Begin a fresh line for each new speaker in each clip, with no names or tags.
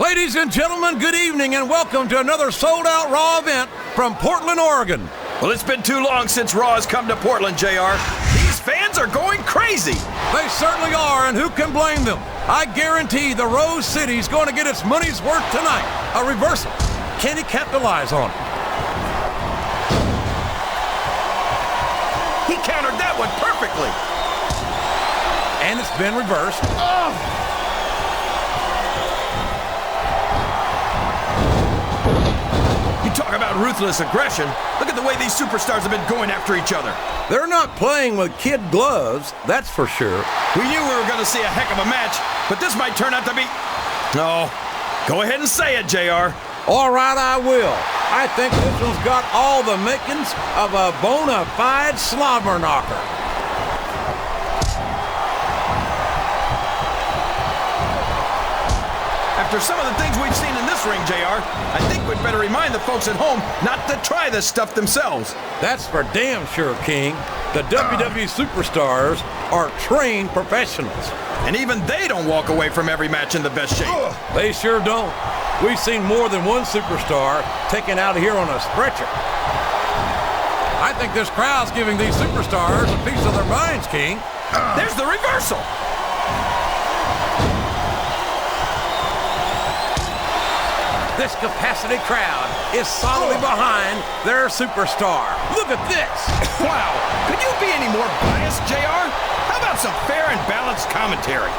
Ladies and gentlemen, good evening and welcome to another sold-out Raw event from Portland, Oregon.
Well, it's been too long since Raw has come to Portland, JR. These fans are going crazy.
They certainly are, and who can blame them? I guarantee the Rose City's going to get its money's worth tonight. A reversal. Can he capitalize on it?
He countered that one perfectly.
And it's been reversed.
Oh. You talk about ruthless aggression. Look at the way these superstars have been going after each other.
They're not playing with kid gloves, that's for sure.
We knew we were going to see a heck of a match, but this might turn out to be... No. Go ahead and say it, JR.
All right, I will. I think this one's got all the makings of a bona fide slobber knocker.
After some of the things we've seen in this ring, JR, I think we'd better remind the folks at home not to try this stuff themselves.
That's for damn sure, King. The WWE superstars are trained professionals.
And even they don't walk away from every match in the best shape.
They sure don't. We've seen more than one superstar taken out of here on a stretcher. I think this crowd's giving these superstars a piece of their minds, King.
There's the reversal.
This capacity crowd is solidly behind their superstar. Look at this.
Wow. Could you be any more biased, JR? How about some fair and balanced commentary?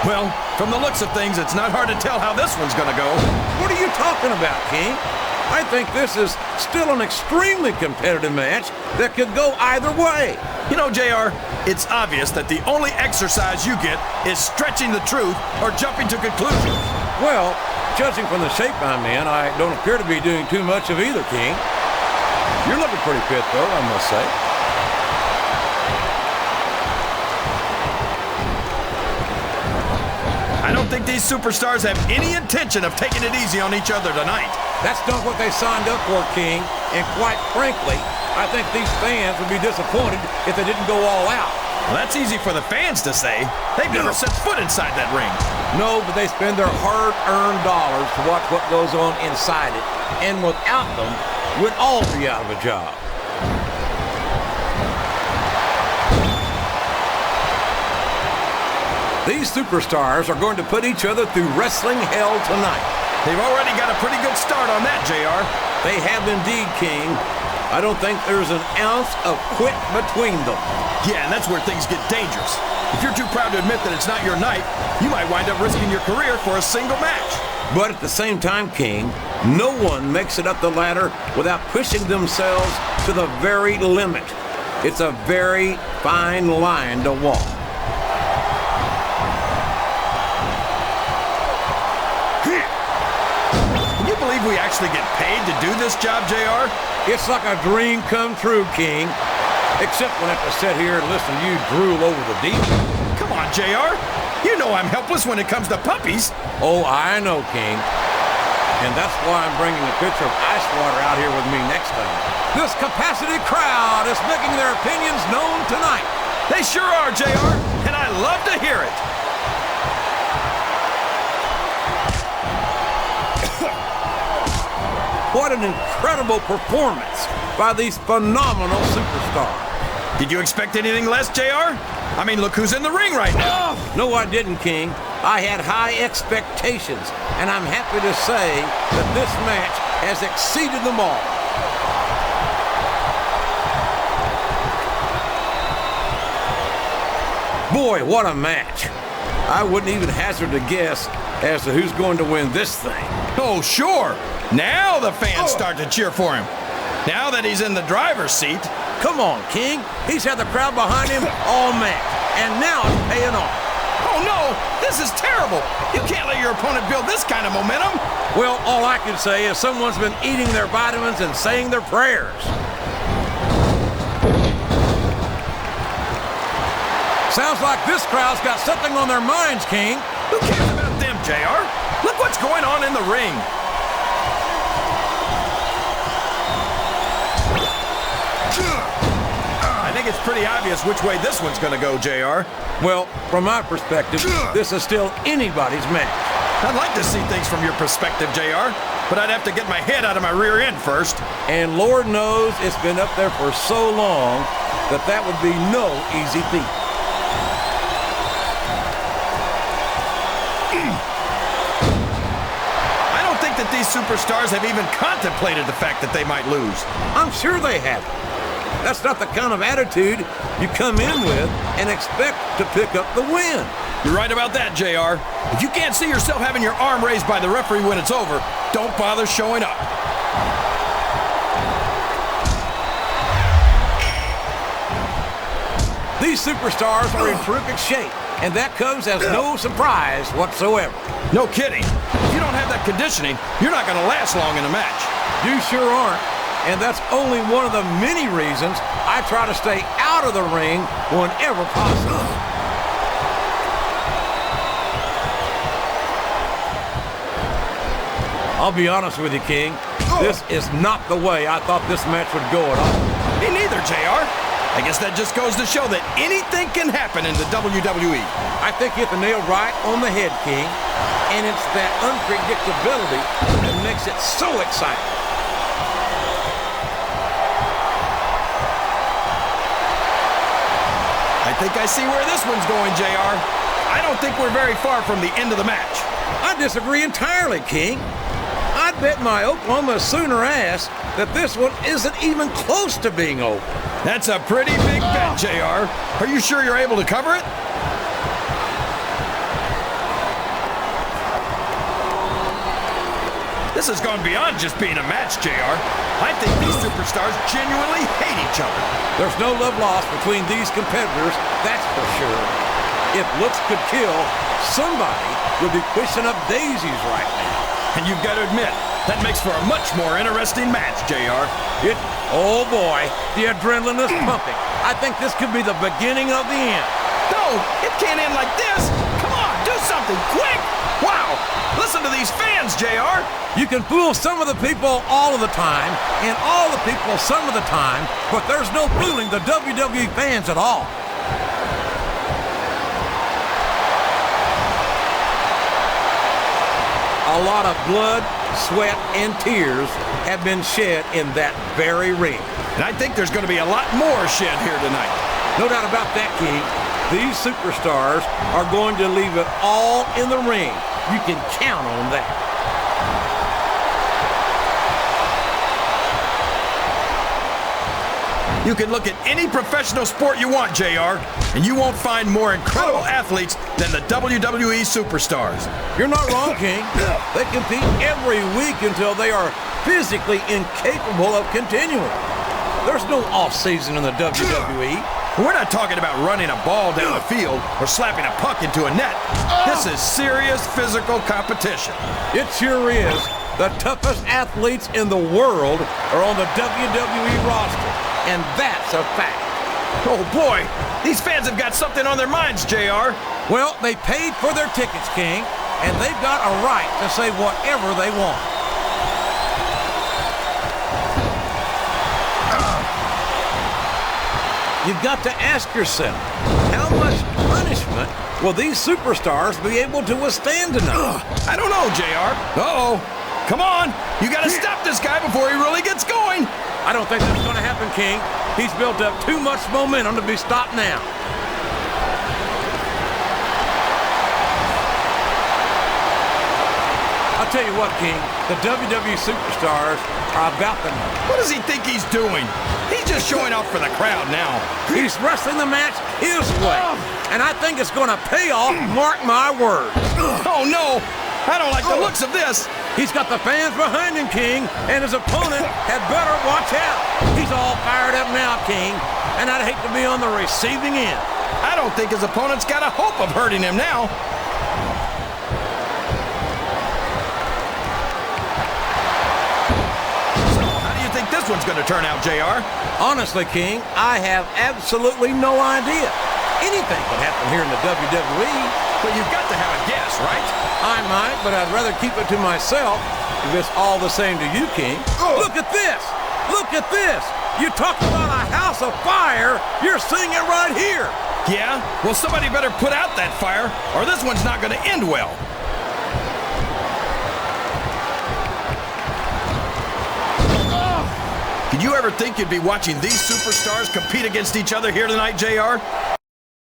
Well, from the looks of things, it's not hard to tell how this one's going to go.
What are you talking about, King? I think this is still an extremely competitive match that could go either way.
You know, JR, it's obvious that the only exercise you get is stretching the truth or jumping to conclusions.
Well, judging from the shape I'm in, I don't appear to be doing too much of either, King. You're looking pretty fit, though, I must say.
I don't think these superstars have any intention of taking it easy on each other tonight.
That's not what they signed up for, King. And quite frankly, I think these fans would be disappointed if they didn't go all out.
Well, that's easy for the fans to say. They've never set foot inside that ring.
No, but they spend their hard-earned dollars to watch what goes on inside it. And without them, we'd all be out of a job. These superstars are going to put each other through wrestling hell tonight.
They've already got a pretty good start on that, JR.
They have indeed, King. I don't think there's an ounce of quit between them.
Yeah, and that's where things get dangerous. If you're too proud to admit that it's not your night, you might wind up risking your career for a single match.
But at the same time, King, no one makes it up the ladder without pushing themselves to the very limit. It's a very fine line to walk.
We actually get paid to do this job, JR?
It's like a dream come true, King. Except when I have to sit here and listen to you drool over the deep.
Come on, JR. You know I'm helpless when it comes to puppies.
Oh, I know, King. And that's why I'm bringing a pitcher of ice water out here with me next time. This capacity crowd is making their opinions known tonight.
They sure are, JR, and I love to hear it.
What an incredible performance by these phenomenal superstars.
Did you expect anything less, JR? I mean, look who's in the ring right now.
No, I didn't, King. I had high expectations, and I'm happy to say that this match has exceeded them all. Boy, what a match. I wouldn't even hazard a guess as to who's going to win this thing.
Oh, sure. Now the fans start to cheer for him. Now that he's in the driver's seat.
Come on, King. He's had the crowd behind him all match, and now it's paying off.
Oh, no. This is terrible. You can't let your opponent build this kind of momentum.
Well, all I can say is someone's been eating their vitamins and saying their prayers. Sounds like this crowd's got something on their minds, King.
Who cares about them, JR? Look what's going on in the ring. it's pretty obvious which way this one's going to go, JR.
Well, from my perspective, this is still anybody's match.
I'd like to see things from your perspective, JR, but I'd have to get my head out of my rear end first.
And Lord knows it's been up there for so long that that would be no easy feat.
I don't think that these superstars have even contemplated the fact that they might lose.
I'm sure they haven't. That's not the kind of attitude you come in with and expect to pick up the win.
You're right about that, JR. If you can't see yourself having your arm raised by the referee when it's over, don't bother showing up.
These superstars are in terrific shape, and that comes as no surprise whatsoever.
No kidding. If you don't have that conditioning, you're not going to last long in a match.
You sure aren't. And that's only one of the many reasons I try to stay out of the ring whenever possible. I'll be honest with you, King. This is not the way I thought this match would go at all.
Me neither, JR. I guess that just goes to show that anything can happen in the WWE.
I think you hit the nail right on the head, King. And it's that unpredictability that makes it so exciting.
I think I see where this one's going, JR. I don't think we're very far from the end of the match.
I disagree entirely, King. I'd bet my Oklahoma Sooner ass that this one isn't even close to being over.
That's a pretty big bet, JR. Are you sure you're able to cover it? This has gone beyond just being a match, JR. I think these superstars genuinely hate each other.
There's no love lost between these competitors, that's for sure. If looks could kill, somebody would be pushing up daisies right now.
And you've got to admit, that makes for a much more interesting match, JR.
Oh boy, the adrenaline is pumping. I think this could be the beginning of the end.
No, it can't end like this. Come on, do something quick. Wow, listen to these fans, JR.
You can fool some of the people all of the time, and all the people some of the time, but there's no fooling the WWE fans at all. A lot of blood, sweat, and tears have been shed in that very ring.
And I think there's going to be a lot more shed here tonight.
No doubt about that, King. These superstars are going to leave it all in the ring. You can count on that.
You can look at any professional sport you want, JR, and you won't find more incredible athletes than the WWE superstars.
You're not wrong, King. They compete every week until they are physically incapable of continuing. There's no off-season in the WWE.
We're not talking about running a ball down the field or slapping a puck into a net. This is serious physical competition.
It sure is. The toughest athletes in the world are on the WWE roster. And that's a fact.
Oh, boy. These fans have got something on their minds, JR.
Well, they paid for their tickets, King, and they've got a right to say whatever they want. You've got to ask yourself, how much punishment will these superstars be able to withstand tonight?
I don't know, JR. Uh-oh. Come on. You got to stop this guy before he really gets going.
I don't think that's going to happen, King. He's built up too much momentum to be stopped now. I'll tell you what, King. The WWE superstars are about to...
What does he think he's doing? He's just showing off for the crowd now.
He's wrestling the match his way. And I think it's going to pay off, mark my words.
Oh, no. I don't like the looks of this.
He's got the fans behind him, King, and his opponent had better watch out. He's all fired up now, King, and I'd hate to be on the receiving end.
I don't think his opponent's got a hope of hurting him now. So, how do you think this one's going to turn out, JR?
Honestly, King, I have absolutely no idea. Anything can happen here in the WWE.
But you've got to have a guess, right?
I might, but I'd rather keep it to myself if it's all the same to you, King. Look at this! Look at this! You talk about a house of fire, you're seeing it right here.
Yeah? Well, somebody better put out that fire, or this one's not going to end well. Did you ever think you'd be watching these superstars compete against each other here tonight, JR?